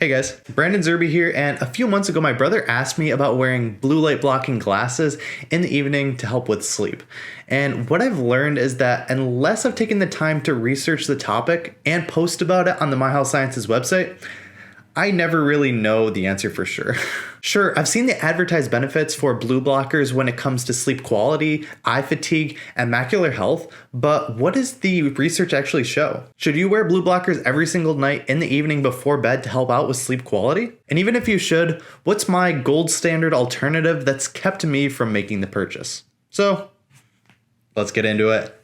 Hey guys, Brandon Zerby here, and a few months ago my brother asked me about wearing blue light blocking glasses in the evening to help with sleep. And what I've learned is that unless I've taken the time to research the topic and post about it on the My Health Sciences website, I never really know the answer for sure. Sure, I've seen the advertised benefits for blue blockers when it comes to sleep quality, eye fatigue, and macular health, but what does the research actually show? Should you wear blue blockers every single night in the evening before bed to help out with sleep quality? And even if you should, what's my gold standard alternative that's kept me from making the purchase? So, let's get into it.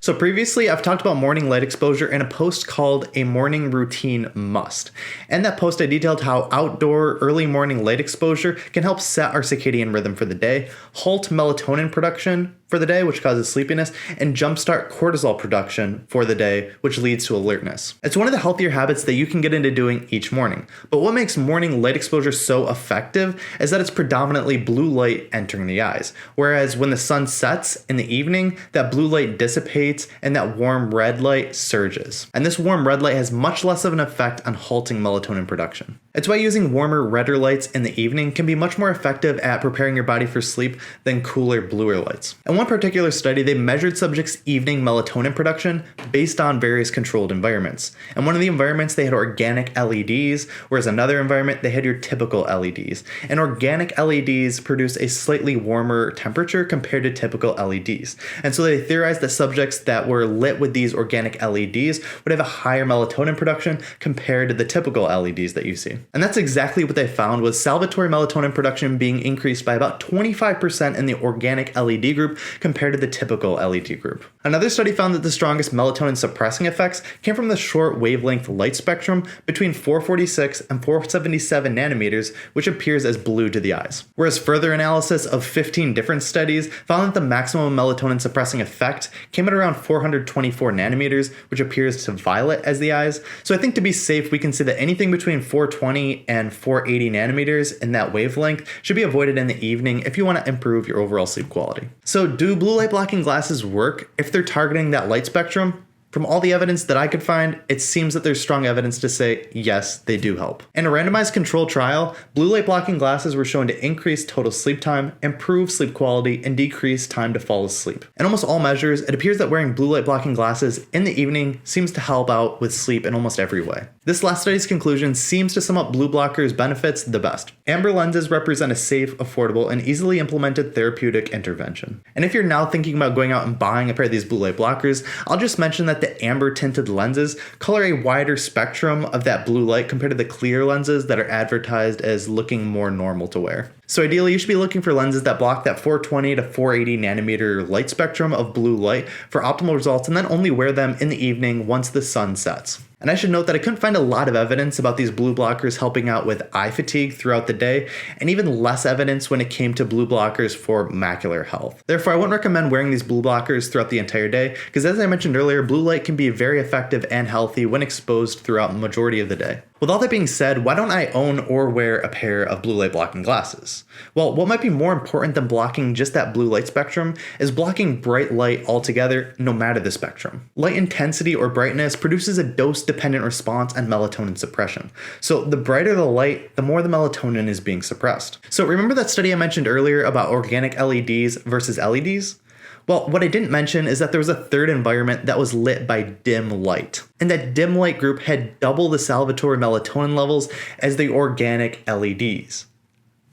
So previously, I've talked about morning light exposure in a post called A Morning Routine Must. In that post, I detailed how outdoor early morning light exposure can help set our circadian rhythm for the day, halt melatonin production for the day, which causes sleepiness, and jumpstart cortisol production for the day, which leads to alertness. It's one of the healthier habits that you can get into doing each morning. But what makes morning light exposure so effective is that it's predominantly blue light entering the eyes. Whereas when the sun sets in the evening, that blue light dissipates and that warm red light surges. And this warm red light has much less of an effect on halting melatonin production. It's why using warmer, redder lights in the evening can be much more effective at preparing your body for sleep than cooler, bluer lights. In one particular study, they measured subjects' evening melatonin production based on various controlled environments. In one of the environments, they had organic LEDs, whereas another environment, they had your typical LEDs. And organic LEDs produce a slightly warmer temperature compared to typical LEDs. And so they theorized that subjects that were lit with these organic LEDs would have a higher melatonin production compared to the typical LEDs that you see. And that's exactly what they found, was salvatory melatonin production being increased by about 25% in the organic LED group compared to the typical LED group. Another study found that the strongest melatonin suppressing effects came from the short wavelength light spectrum between 446 and 477 nanometers, which appears as blue to the eyes. Whereas further analysis of 15 different studies found that the maximum melatonin suppressing effect came at around 424 nanometers, which appears to violet as the eyes. So I think to be safe, we can say that anything between 420 and 480 nanometers in that wavelength should be avoided in the evening if you want to improve your overall sleep quality. So do blue light blocking glasses work if they're targeting that light spectrum? From all the evidence that I could find, it seems that there's strong evidence to say, yes, they do help. In a randomized controlled trial, blue light blocking glasses were shown to increase total sleep time, improve sleep quality, and decrease time to fall asleep. In almost all measures, it appears that wearing blue light blocking glasses in the evening seems to help out with sleep in almost every way. This last study's conclusion seems to sum up blue blockers' benefits the best. Amber lenses represent a safe, affordable, and easily implemented therapeutic intervention. And if you're now thinking about going out and buying a pair of these blue light blockers, I'll just mention that the amber tinted lenses color a wider spectrum of that blue light compared to the clear lenses that are advertised as looking more normal to wear. So ideally, you should be looking for lenses that block that 420 to 480 nanometer light spectrum of blue light for optimal results, and then only wear them in the evening once the sun sets. And I should note that I couldn't find a lot of evidence about these blue blockers helping out with eye fatigue throughout the day, and even less evidence when it came to blue blockers for macular health. Therefore, I wouldn't recommend wearing these blue blockers throughout the entire day, because as I mentioned earlier, blue light can be very effective and healthy when exposed throughout the majority of the day. With all that being said, why don't I own or wear a pair of blue light blocking glasses? Well, what might be more important than blocking just that blue light spectrum is blocking bright light altogether, no matter the spectrum. Light intensity or brightness produces a dose-dependent response and melatonin suppression. So the brighter the light, the more the melatonin is being suppressed. So remember that study I mentioned earlier about organic LEDs versus LEDs? Well, what I didn't mention is that there was a third environment that was lit by dim light. And that dim light group had double the salvatory melatonin levels as the organic LEDs.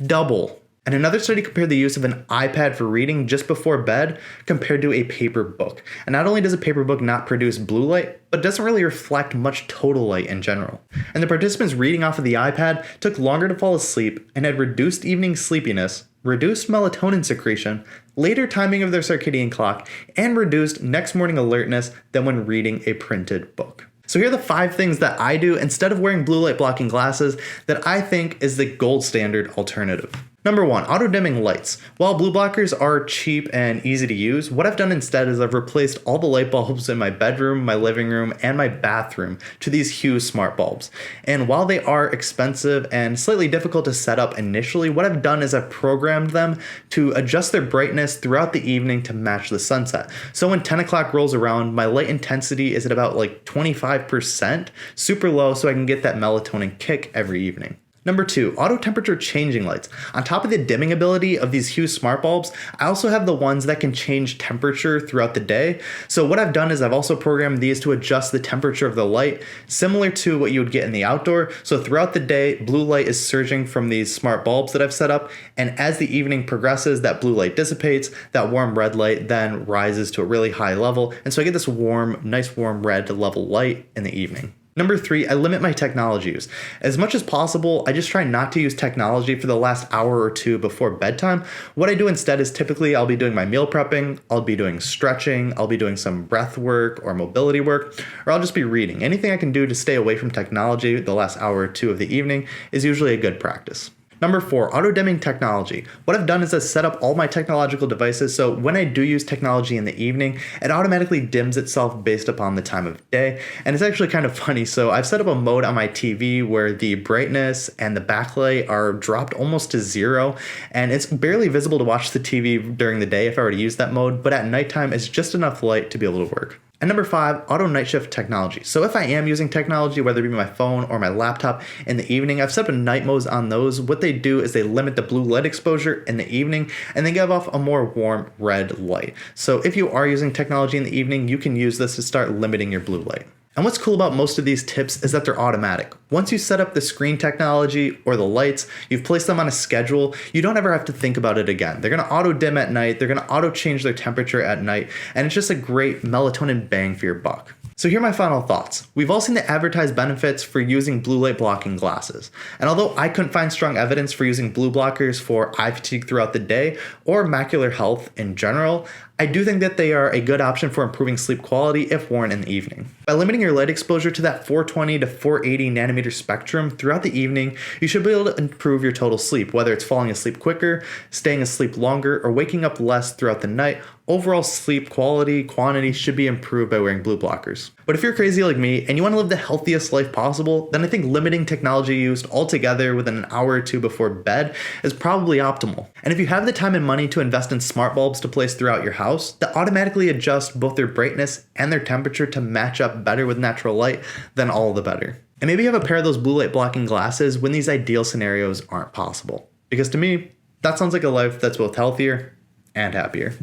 Double. And another study compared the use of an iPad for reading just before bed compared to a paper book. And not only does a paper book not produce blue light, but doesn't really reflect much total light in general. And the participants reading off of the iPad took longer to fall asleep and had reduced evening sleepiness, reduced melatonin secretion, later timing of their circadian clock, and reduced next morning alertness than when reading a printed book. So here are the 5 things that I do instead of wearing blue light blocking glasses that I think is the gold standard alternative. Number 1, auto-dimming lights. While blue blockers are cheap and easy to use, what I've done instead is I've replaced all the light bulbs in my bedroom, my living room, and my bathroom to these Hue smart bulbs. And while they are expensive and slightly difficult to set up initially, what I've done is I've programmed them to adjust their brightness throughout the evening to match the sunset. So when 10 o'clock rolls around, my light intensity is at about like 25%, super low, so I can get that melatonin kick every evening. Number 2, auto temperature changing lights. On top of the dimming ability of these Hue smart bulbs, I also have the ones that can change temperature throughout the day. So what I've done is I've also programmed these to adjust the temperature of the light, similar to what you would get in the outdoor. So throughout the day, blue light is surging from these smart bulbs that I've set up. And as the evening progresses, that blue light dissipates, that warm red light then rises to a really high level. And so I get this nice warm red level light in the evening. Number 3, I limit my technology use. As much as possible, I just try not to use technology for the last hour or two before bedtime. What I do instead is typically I'll be doing my meal prepping, I'll be doing stretching, I'll be doing some breath work or mobility work, or I'll just be reading. Anything I can do to stay away from technology the last hour or two of the evening is usually a good practice. Number 4, auto-dimming technology. What I've done is I've set up all my technological devices so when I do use technology in the evening, it automatically dims itself based upon the time of day. And it's actually kind of funny. So I've set up a mode on my TV where the brightness and the backlight are dropped almost to 0. And it's barely visible to watch the TV during the day if I were to use that mode. But at nighttime, it's just enough light to be able to work. And number 5, auto night shift technology. So if I am using technology, whether it be my phone or my laptop in the evening, I've set up night modes on those. What they do is they limit the blue light exposure in the evening and they give off a more warm red light. So if you are using technology in the evening, you can use this to start limiting your blue light. And what's cool about most of these tips is that they're automatic. Once you set up the screen technology or the lights, you've placed them on a schedule, you don't ever have to think about it again. They're gonna auto dim at night, they're gonna auto change their temperature at night, and it's just a great melatonin bang for your buck. So here are my final thoughts. We've all seen the advertised benefits for using blue light blocking glasses. And although I couldn't find strong evidence for using blue blockers for eye fatigue throughout the day or macular health in general, I do think that they are a good option for improving sleep quality if worn in the evening. By limiting your light exposure to that 420 to 480 nanometer spectrum throughout the evening, you should be able to improve your total sleep, whether it's falling asleep quicker, staying asleep longer, or waking up less throughout the night. Overall sleep quantity should be improved by wearing blue blockers. But if you're crazy like me and you want to live the healthiest life possible, then I think limiting technology use altogether within an hour or two before bed is probably optimal. And if you have the time and money to invest in smart bulbs to place throughout your house that automatically adjust both their brightness and their temperature to match up better with natural light, then all the better. And maybe you have a pair of those blue light blocking glasses when these ideal scenarios aren't possible. Because to me, that sounds like a life that's both healthier and happier.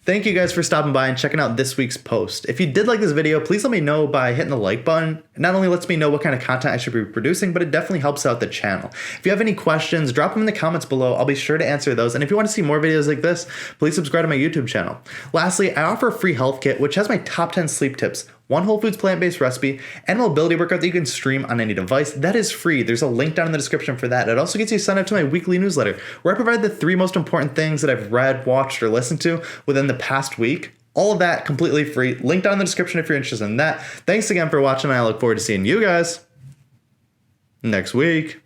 Thank you guys for stopping by and checking out this week's post. If you did like this video, please let me know by hitting the like button. It not only lets me know what kind of content I should be producing, but it definitely helps out the channel. If you have any questions, drop them in the comments below. I'll be sure to answer those. And if you want to see more videos like this, please subscribe to my YouTube channel. Lastly, I offer a free health kit, which has my top 10 sleep tips, 1 whole foods plant-based recipe, and a mobility workout that you can stream on any device. That is free. There's a link down in the description for that. It also gets you signed up to my weekly newsletter, where I provide the 3 most important things that I've read, watched, or listened to within the past week. All of that completely free. Link down in the description if you're interested in that. Thanks again for watching, and I look forward to seeing you guys next week.